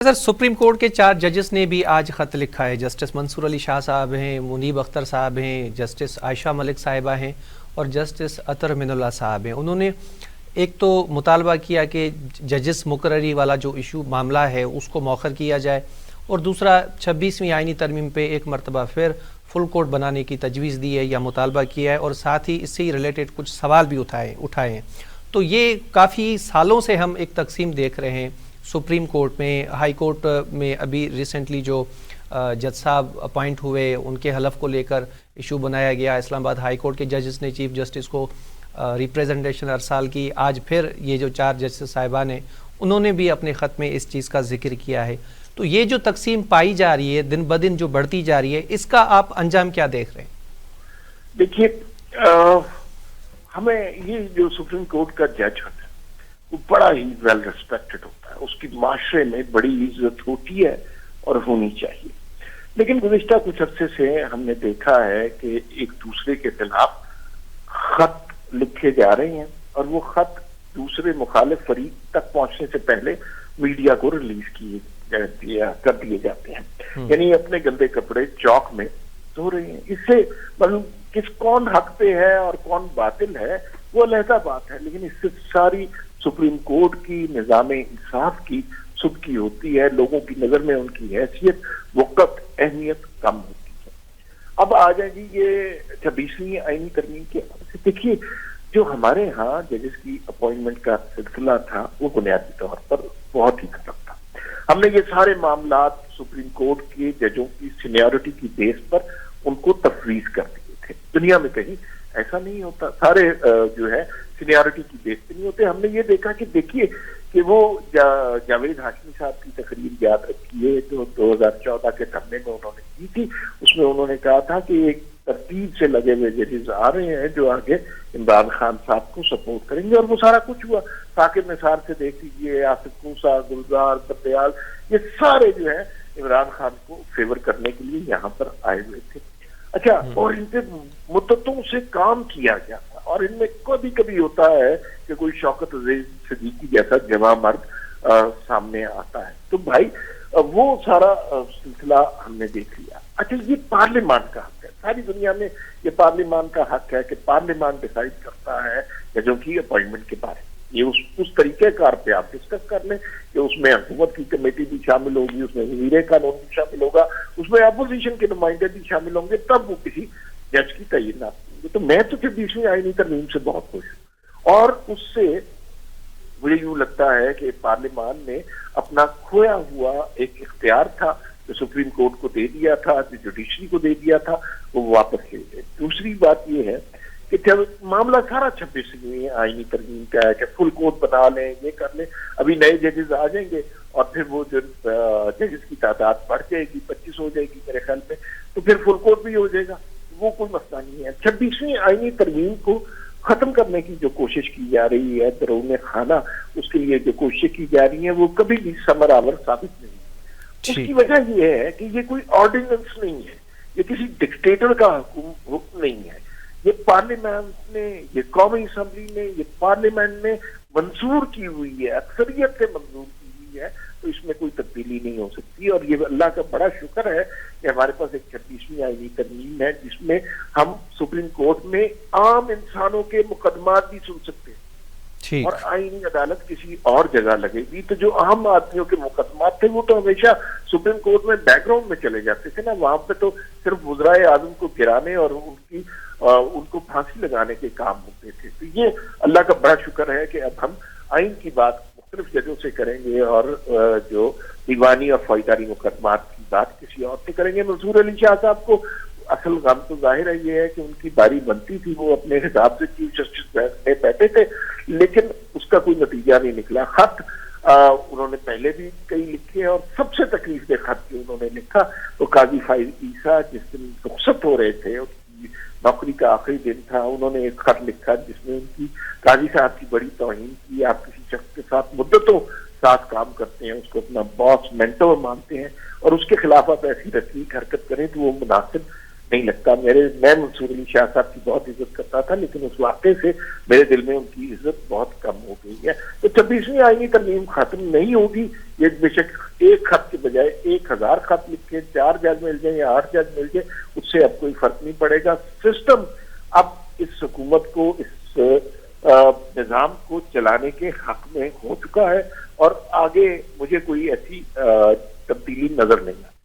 Sir, supreme court के 4 जजेस ने भी आज ख़त लिखा है। जस्टिस मंसूर अली शाह साहब हैं, मुनीब अख्तर साहब हैं, जस्टिस आयशा मलिक साहिबा हैं और जस्टिस अतर मिनुल्लाह साहब हैं। उन्होंने एक तो मुतालबा किया कि जजेस मुकर्ररी वाला जो इशू मामला है उसको मौखर किया जाए और दूसरा 26वीं आइनी तरमीम पे एक मरतबा फिर फुल कोर्ट बनाने की तजवीज़ दी है या मुतालबा किया है और साथ ही इससे ही रिलेटेड कुछ सवाल भी उठाए हैं। तो ये काफ़ी सालों से हम एक तकसीम देख रहे हैं सुप्रीम कोर्ट में, हाई कोर्ट में। अभी रिसेंटली जो जज साहब अपॉइंट हुए उनके हलफ को लेकर इशू बनाया गया। इस्लामाबाद हाई कोर्ट के जजेस ने चीफ जस्टिस को रिप्रेजेंटेशन अरसाल की। आज फिर ये जो 4 जजेस साहिबान हैं उन्होंने भी अपने ख़त में इस चीज़ का जिक्र किया है। तो ये जो तकसीम पाई जा रही है, दिन ब दिन जो बढ़ती जा रही है, इसका आप अंजाम क्या देख रहे हैं? देखिए, हमें ये जो सुप्रीम कोर्ट का जज होता है वो बड़ा ही वेल रिस्पेक्टेड होता है, उसकी माशरे में बड़ी इज्जत होती है और होनी चाहिए। लेकिन गुज़िश्ता कुछ अरसे से हमने देखा है कि एक दूसरे के खिलाफ खत लिखे जा रहे हैं और वो खत दूसरे मुखालिफ फरीक तक पहुंचने से पहले मीडिया को रिलीज कर दिए जाते हैं। यानी अपने गंदे कपड़े चौक में धो रहे हैं। इससे मतलब कौन हक पे है और कौन बातिल है वो अलहदा बात है, लेकिन इससे सारी सुप्रीम कोर्ट की निज़ाम इंसाफ की सुबकी होती है, लोगों की नजर में उनकी हैसियत वक़्त अहमियत कम होती है। अब आ जाएगी ये 26वीं आईनी तरमीम के। देखिए, जो हमारे यहाँ जजेस की अपॉइंटमेंट का सिलसिला था वो बुनियादी तौर पर बहुत ही खत्म था। हमने ये सारे मामला सुप्रीम कोर्ट के जजों की सीनियरिटी की बेस पर उनको तफवीज कर दिए थे। दुनिया में कहीं ऐसा नहीं होता, सारे जो है सीनियरिटी की बेस पे नहीं होते। हमने ये देखा कि देखिए कि वो जावेद हाशमी साहब की तकरीर याद रखिए जो 2014 के धरने में उन्होंने की थी। उसमें उन्होंने कहा था कि एक तरतीब से लगे हुए जजेस आ रहे हैं जो आगे इमरान खान साहब को सपोर्ट करेंगे, और वो सारा कुछ हुआ। साकिब निसार से देख लीजिए, आसिफ मूसा, गुलजार, बदयाल, ये सारे जो है इमरान खान को फेवर करने के लिए यहाँ पर आए हुए थे। अच्छा, और इन पे मुद्दतों से काम किया गया था, और इनमें कभी कभी होता है कि कोई शौकत अजीज सिद्दीकी जैसा जवां मर्द सामने आता है। तो भाई वो सारा सिलसिला हमने देख लिया। अच्छा, ये पार्लियामान का हक है, सारी दुनिया में ये पार्लियामान का हक है कि पार्लियामान डिसाइड करता है जजों की अपॉइंटमेंट के बारे में। ये उस तरीकेकार पे आप डिस्कस कर लें कि उसमें हुकूमत की कमेटी भी शामिल होगी, उसमें वज़ीर कानून भी शामिल होगा, उसमें अपोजिशन के नुमाइंदे भी शामिल होंगे, तब वो किसी जज की तैनात होंगे। तो मैं तो 26वीं आईनी तरमीम से बहुत खुश हूँ, और उससे मुझे यूं लगता है कि पार्लियामान ने अपना खोया हुआ एक इख्तियार था जो सुप्रीम कोर्ट को दे दिया था, जो जुडिशरी को दे दिया था, वो वापस ले गए। दूसरी बात ये है कि जब मामला सारा 26वीं आईनी तरमीम का है कि फुल कोर्ट बना लें, ये कर लें, अभी नए जजेस आ जाएंगे और फिर वो जो जजेस की तादाद बढ़ जाएगी, 25 हो जाएगी मेरे ख्याल में, तो फिर फुल कोर्ट भी हो जाएगा, वो कोई मसला नहीं है। 26वीं आईनी तरमीम को खत्म करने की जो कोशिश की जा रही है दरूने खाना, उसके लिए जो कोशिश की जा रही है वो कभी भी समर आवर साबित नहीं है। उसकी वजह ये है कि ये कोई ऑर्डिनेंस नहीं है, ये किसी डिक्टेटर का हुक्म नहीं है। ये पार्लियामेंट ने, ये कौमी असम्बली ने, ये पार्लियामेंट ने मंजूर की हुई है, अक्सरियत से मंजूर की हुई है, तो इसमें कोई तब्दीली नहीं हो सकती। और ये अल्लाह का बड़ा शुक्र है कि हमारे पास एक 26वीं आईनी तरमीम है जिसमें हम सुप्रीम कोर्ट में आम इंसानों के मुकदमात भी सुन सकते हैं, और आईनी अदालत किसी और जगह लगेगी। तो जो आम आदमियों के मुकदमात थे वो तो हमेशा सुप्रीम कोर्ट में बैकग्राउंड में चले जाते थे ना, वहां पे तो सिर्फ वज़राए आज़म को गिराने और उनको फांसी लगाने के काम होते थे। तो ये अल्लाह का बड़ा शुक्र है कि अब हम आइन की बात मुख्तलिफ जजों से करेंगे और जो दीवानी और फौजदारी मुकदमात की बात किसी और से करेंगे। मंसूर अली शाह साहब को असल गम तो जाहिर है ये है कि उनकी बारी बनती थी, वो अपने हिसाब से चीफ जस्टिस में बैठे थे, लेकिन उसका कोई नतीजा नहीं निकला। खत उन्होंने पहले भी कई लिखे और सबसे तकलीफ दे खत जो उन्होंने लिखा तो काजी फाइज ईसा जिस दिन रुखसत हो रहे थे, उसकी नौकरी का आखिरी दिन था, उन्होंने एक खत लिखा जिसमें उनकी काजी साहब की बड़ी तौहीन की। आप किसी शख्स के साथ मुद्दतों साथ काम करते हैं, उसको अपना बॉस मेंटोर मानते हैं, और उसके खिलाफ आप ऐसी रकीक हरकत करें तो वो मुनासिब नहीं लगता। मैं मंसूर अली शाह साहब की बहुत इज्जत करता था, लेकिन उस वाक़े से मेरे दिल में उनकी इज्जत बहुत कम हो गई है। तो 26वीं आईनी तरमीम खत्म नहीं होगी, ये बेशक एक खत के बजाय 1000 खत लिख के 4 जज मिल जाए या 8 जज मिल जाए, उससे अब कोई फर्क नहीं पड़ेगा। सिस्टम अब इस हुकूमत को, इस निज़ाम को चलाने के हक में हो चुका है और आगे मुझे कोई ऐसी तब्दीली नजर नहीं आती।